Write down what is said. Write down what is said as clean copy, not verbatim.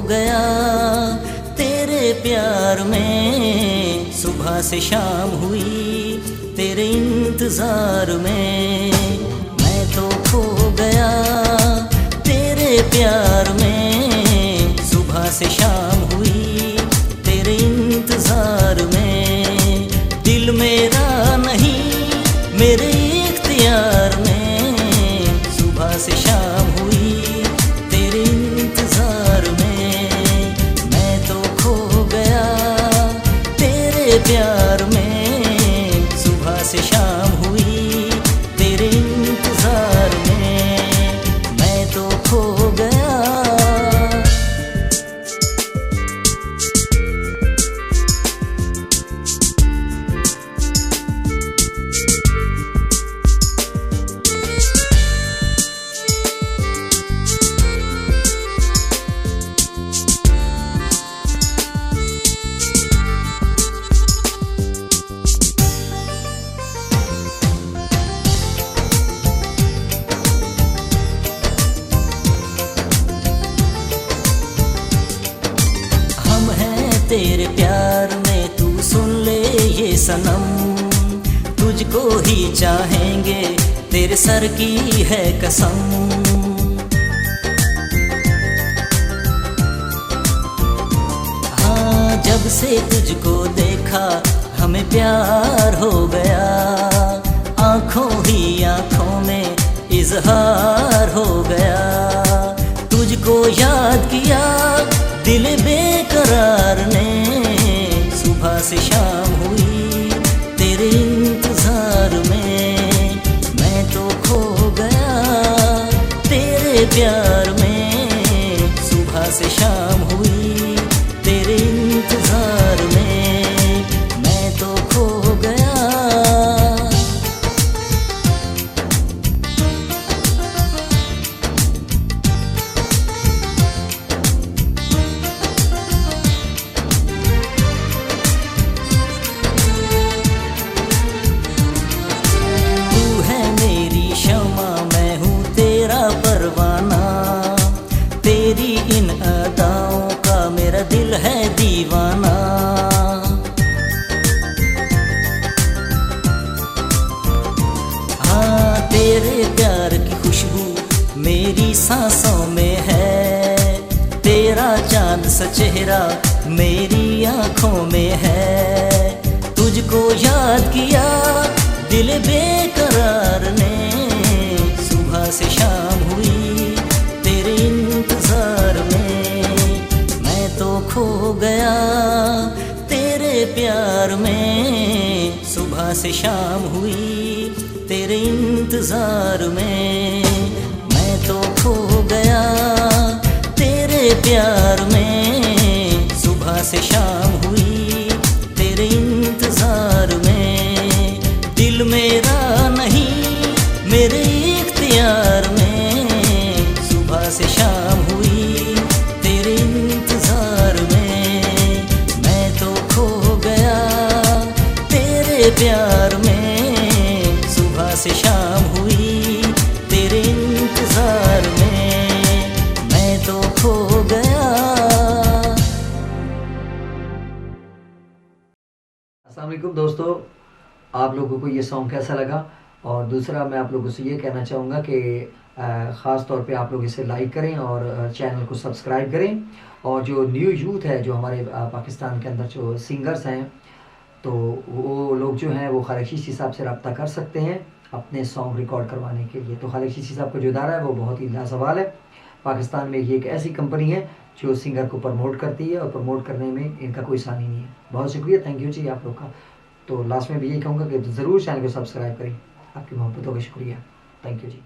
गया तेरे प्यार में, सुबह से शाम हुई तेरे इंतजार में। मैं तो खो गया तेरे प्यार में, सुबह से शाम हुई तेरे इंतजार में। दिल मेरा नहीं मेरे इख्तियार में, सुबह से शाम हुई तेरे इंतजार में। मैं तो खो गया तेरे प्यार में, सुबह से शाम हुई तेरे इंतजार में। मैं तो खो गया। तेरे प्यार में तू सुन ले ये सनम, तुझको ही चाहेंगे तेरे सर की है कसम। हाँ, जब से तुझको देखा हमें प्यार हो गया, आंखों ही आंखों में इजहार हो गया। तुझको याद किया दिल बेकरार ने, सुबह से शाम हुई तेरे इंतजार में। मैं तो खो गया तेरे प्यार में, सुबह से शाम हुई तेरे इंतजार में। मैं तो खो गया। तेरी इन अदाओं का मेरा दिल है दीवाना। हाँ, तेरे प्यार की खुशबू मेरी सांसों में है, तेरा चांद सा चेहरा मेरी आंखों में है। तुझको याद किया दिल बेकरार ने, सुबह से शाम हुई तेरे इंतजार में। मैं तो खो गया तेरे प्यार में, सुबह से शाम हुई तेरे इंतजार में। मैं तो खो गया तेरे प्यार में, सुबह से शाम हुई तेरे इंतजार में। दिल मेरा नहीं मेरे इख्तियार में, सुबह से शाम हुई तेरे इंतजार में। मैं तो खो गया तेरे प्यार में, सुबह से शाम हुई तेरे इंतजार में। मैं तो खो गया। अस्सलाम वालेकुम दोस्तों, आप लोगों को ये सॉन्ग कैसा लगा? और दूसरा मैं आप लोगों से ये कहना चाहूँगा कि ख़ास तौर पे आप लोग इसे लाइक करें और चैनल को सब्सक्राइब करें। और जो न्यू यूथ है, जो हमारे पाकिस्तान के अंदर जो सिंगर्स हैं, तो वो लोग जो हैं वो खालिद चिश्ती साहब से रब्ता कर सकते हैं अपने सॉन्ग रिकॉर्ड करवाने के लिए। तो खालिद चिश्ती साहब का जो इदारा है वो बहुत ही लाजवाब है। पाकिस्तान में ये एक ऐसी कंपनी है जो सिंगर को प्रमोट करती है, और प्रमोट करने में इनका कोई सानी नहीं है। बहुत शुक्रिया, थैंक यू जी आप लोग का। तो लास्ट में भी यही कहूँगा कि ज़रूर चैनल को सब्सक्राइब करें। आपकी मोहब्बतों का शुक्रिया, थैंक यू जी।